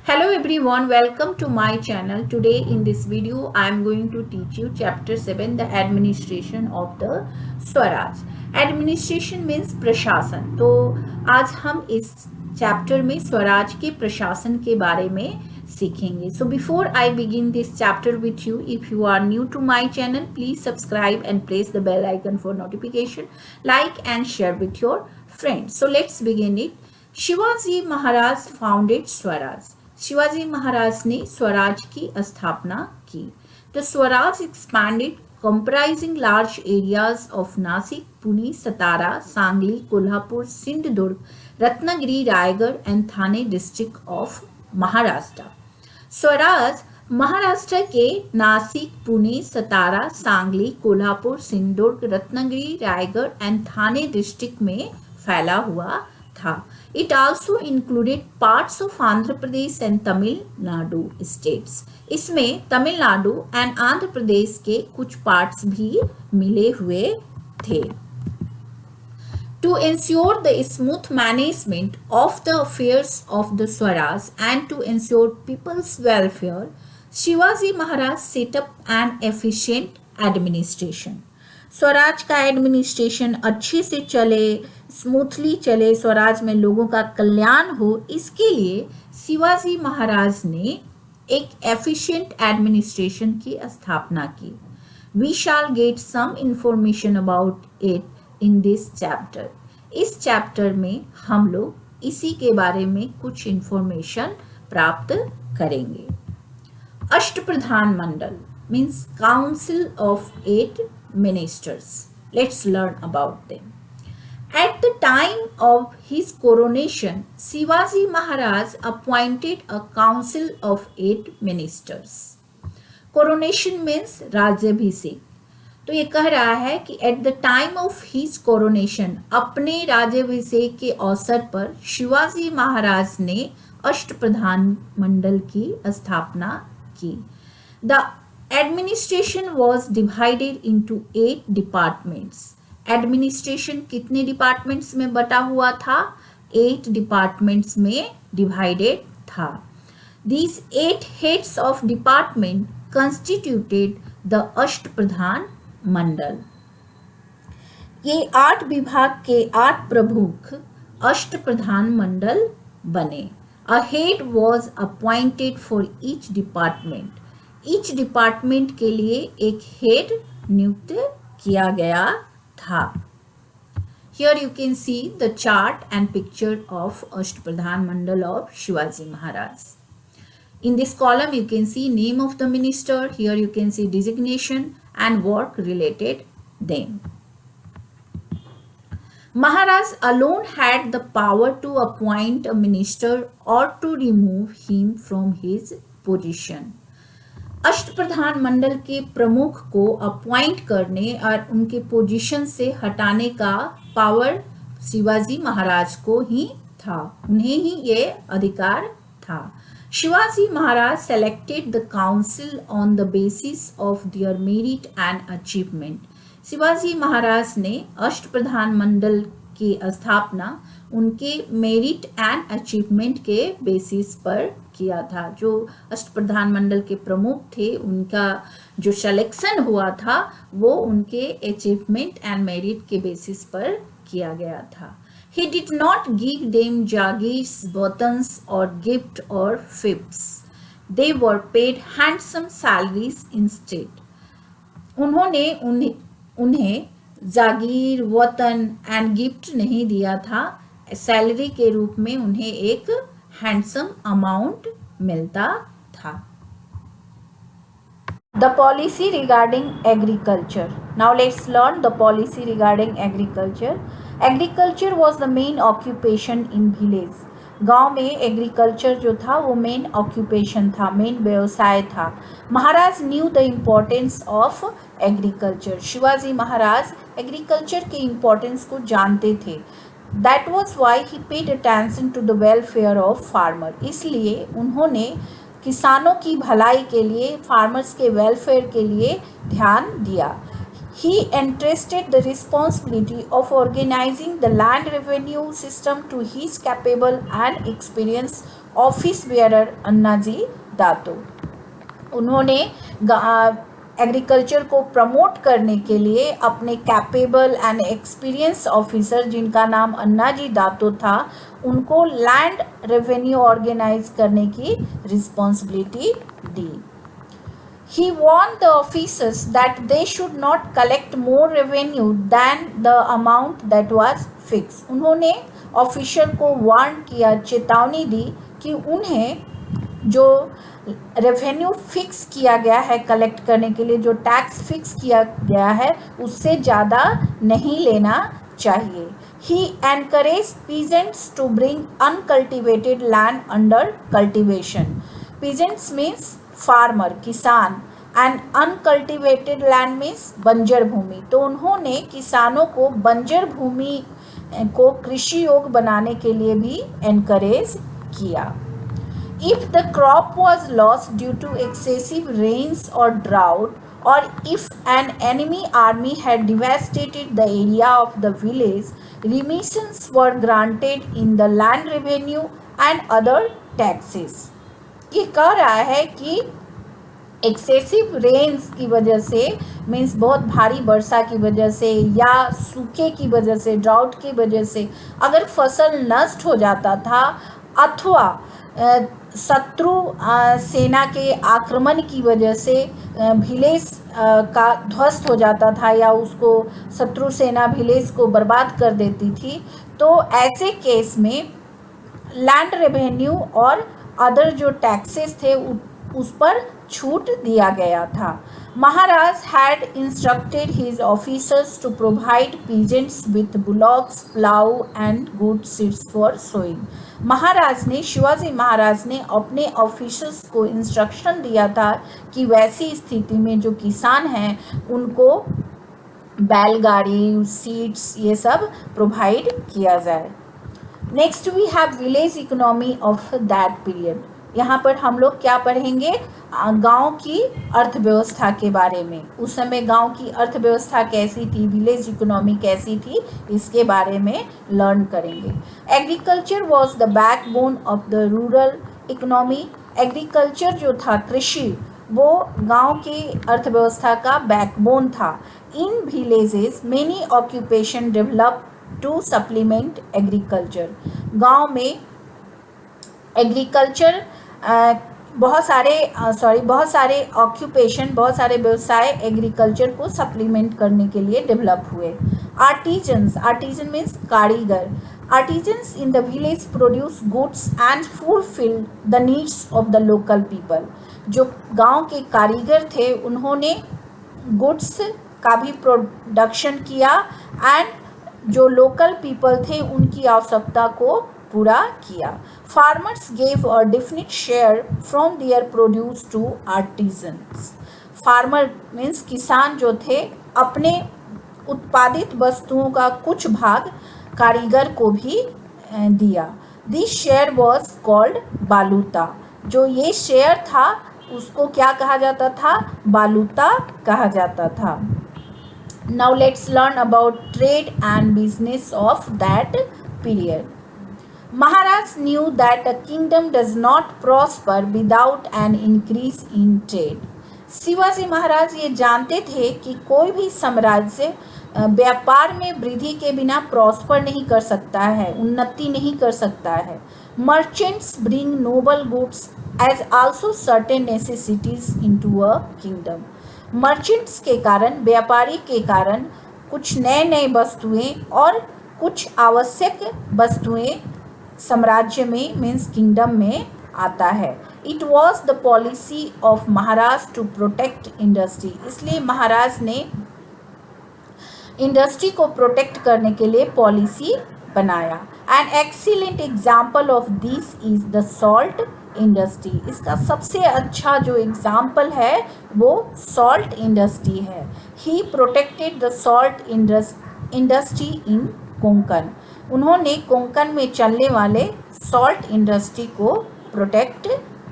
Hello everyone, welcome to my channel. Today in this video I am going to teach you chapter 7, the administration of the Swaraj. Administration means प्रशासन. तो आज हम इस chapter में स्वराज के प्रशासन के बारे में सीखेंगे. So before I begin this chapter with you, if you are new to my channel, please subscribe and press the bell icon for notification, like and share with your friends. So let's begin it. Shivaji Maharaj founded Swaraj. Shivaji Maharaj ने स्वराज की स्थापना की. The Swaraj expanded comprising large areas of Nashik, Pune, Satara, Sangli, Kolhapur, Sindhudurg, Ratnagiri, Raigad and Thane district of Maharashtra. Swaraj Maharashtra के Nashik, Pune, Satara, Sangli, Kolhapur, Sindhudurg, Ratnagiri, Raigad and Thane district में फैला हुआ था. It also included parts of Andhra Pradesh and Tamil Nadu states. इसमें तमिलनाडु एंड आंध्र प्रदेश के कुछ पार्ट्स भी मिले हुए थे. To ensure the smooth management of the affairs of the Swaraj and to ensure people's welfare, Shivaji Maharaj set up an efficient administration. Swaraj का administration अच्छे से चले, स्मूथली चले, स्वराज में लोगों का कल्याण हो, इसके लिए शिवाजी महाराज ने एक एफिशिएंट एडमिनिस्ट्रेशन की स्थापना की. We shall get some information about it in this chapter. इस चैप्टर में हम लोग इसी के बारे में कुछ इंफॉर्मेशन प्राप्त करेंगे. Ashtapradhan Mandal means council of 8 ministers. Let's learn about them. At the time of his coronation, Shivaji Maharaj appointed a council of 8 ministers. Coronation means राज्याभिषेक. तो ये कह रहा है कि at the time of his coronation, अपने राज्याभिषेक के अवसर पर शिवाजी महाराज ने अष्टप्रधान मंडल की स्थापना की. The Administration was divided into 8 departments. Administration कितने डिपार्टमेंट्स में बटा हुआ था? 8 डिपार्टमेंट्स में डिवाइडेड था. These 8 heads of department constituted the अष्टप्रधान मंडल. ये 8 विभाग के 8 प्रमुख अष्टप्रधान मंडल बने. A head was appointed for each department. Each department के लिए एक हेड नियुक्त किया गया था. Here you can see the chart and picture of Ashtapradhan Mandal of Shivaji Maharaj. In this column you can see name of the minister. Here you can see designation and work related them. Maharaj alone had the power to appoint a minister or to remove him from his position. अष्टप्रधान मंडल के प्रमुख को appoint करने और उनके position से हटाने का power Shivaji Maharaj को ही था. उन्हें ही ये अधिकार था. Shivaji Maharaj selected the council on the basis of their merit and achievement. Shivaji Maharaj ने अष्टप्रधान मंडल की स्थापना उनके मेरिट एंड अचीवमेंट के बेसिस पर किया था. जो अष्टप्रधान मंडल के प्रमुख थे उनका जो सिलेक्शन हुआ था वो उनके अचीवमेंट एंड मेरिट के बेसिस पर किया गया था. He did not give them jagirs, buttons or gift or fiefs. They were paid handsome salaries instead. उन्होंने उन्हें जागीर, वतन एंड गिफ्ट नहीं दिया था. सैलरी के रूप में उन्हें एक हैंडसम अमाउंट मिलता था. The policy regarding agriculture. Now let's learn the policy regarding agriculture. Agriculture was the main occupation in village. गांव में एग्रीकल्चर जो था वो मेन ऑक्यूपेशन था, मेन व्यवसाय था. Maharaj knew the importance of agriculture. Shivaji Maharaj agriculture के इम्पोर्टेंस को जानते थे. That was why he paid attention to the welfare of farmer. इसलिए उन्होंने किसानों की भलाई के लिए, फार्मर्स के वेलफेयर के लिए ध्यान दिया. He entrusted the responsibility of organizing the land revenue system to his capable and experienced office bearer Annaji Datto. उन्होंने एग्रीकल्चर को प्रमोट करने के लिए अपने कैपेबल एंड एक्सपीरियंस ऑफिसर जिनका नाम अन्नाजी दातो था, उनको लैंड रेवेन्यू ऑर्गेनाइज करने की responsibility the. He warned the officers that they should not collect more revenue than the amount that was fixed. उन्होंने ऑफिसर को वार्न किया, चेतावनी दी कि उन्हें जो रेवेन्यू फिक्स किया गया है कलेक्ट करने के लिए, जो टैक्स फिक्स किया गया है उससे ज़्यादा नहीं लेना चाहिए। He encouraged peasants to bring uncultivated land under cultivation. Peasants means farmer, किसान, एंड अनकल्टिवेटेड लैंड मीन्स बंजर भूमि। तो उन्होंने किसानों को बंजर भूमि को कृषि योग्य बनाने के लिए भी एनकरेज किया। If the crop was lost due to excessive rains और ड्राउट, और if an enemy army had devastated the area of the village, remissions were granted in the land revenue and other taxes. ये कह रहा है कि excessive rains की वजह से, मीन्स बहुत भारी वर्षा की वजह से या सूखे की वजह से, ड्राउट की वजह से अगर फसल नष्ट हो जाता था अथवा शत्रु सेना के आक्रमण की वजह से विलेज का ध्वस्त हो जाता था या उसको शत्रु सेना विलेज को बर्बाद कर देती थी, तो ऐसे केस में लैंड रेवेन्यू और अदर जो टैक्सेस थे उस पर छूट दिया गया था। Maharaj had instructed his officers to provide peasants with bullocks, plough and good seeds for sowing. Maharaj ने, शिवाजी महाराज ने अपने ऑफिसर्स को इंस्ट्रक्शन दिया था कि वैसी स्थिति में जो किसान हैं उनको बैलगाड़ी, सीड्स, ये सब प्रोवाइड किया जाए। Next we have village economy of that period. यहाँ पर हम लोग क्या पढ़ेंगे, गांव की अर्थव्यवस्था के बारे में। उस समय गांव की अर्थव्यवस्था कैसी थी, विलेज इकोनॉमी कैसी थी, इसके बारे में लर्न करेंगे। Agriculture was the backbone of the rural economy. Agriculture जो था, कृषि, वो गांव की अर्थव्यवस्था का बैकबोन था। In villages many occupation develop to supplement agriculture. गांव में एग्रीकल्चर बहुत सारे ऑक्यूपेशन, बहुत सारे व्यवसाय एग्रीकल्चर को सप्लीमेंट करने के लिए डेवलप हुए। आर्टिजन्स, आर्टिजन मीन्स कारीगर। Artisans in the village produce goods and fulfil the needs of the local people. जो गांव के कारीगर थे उन्होंने गुड्स का भी प्रोडक्शन किया एंड जो लोकल पीपल थे उनकी आवश्यकता को पूरा किया। Farmers gave a definite share from their produce to artisans. Farmer means किसान जो थे, अपने उत्पादित वस्तुओं का कुछ भाग कारीगर को भी दिया। This share was called Baluta. जो ये शेयर था उसको क्या कहा जाता था, बालूता कहा जाता था। Now let's learn about trade and business of that period. Maharaj knew that a kingdom does not prosper without an increase in trade. Shivaji Maharaj ये जानते थे कि कोई भी साम्राज्य व्यापार में वृद्धि के बिना प्रॉस्पर नहीं कर सकता है, उन्नति नहीं कर सकता है। Merchants bring noble goods as also certain necessities into a kingdom. Merchants के कारण, व्यापारी के कारण कुछ नए नए वस्तुएं और कुछ आवश्यक वस्तुएं साम्राज्य में मीन्स किंगडम में आता है। It was the policy of Maharaj to protect industry. इसलिए महाराज ने इंडस्ट्री को प्रोटेक्ट करने के लिए पॉलिसी बनाया। An excellent example of this is the salt industry. इसका सबसे अच्छा जो एग्जाम्पल है वो सॉल्ट इंडस्ट्री है। He protected the salt industry in Konkan. उन्होंने कोंकण में चलने वाले सॉल्ट इंडस्ट्री को प्रोटेक्ट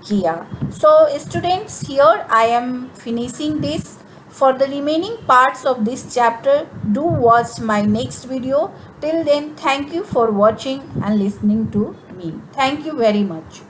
किया। So students, here I am finishing this. For the remaining parts of this chapter, do watch my next video. Till then, thank you for watching and listening to me. Thank you very much.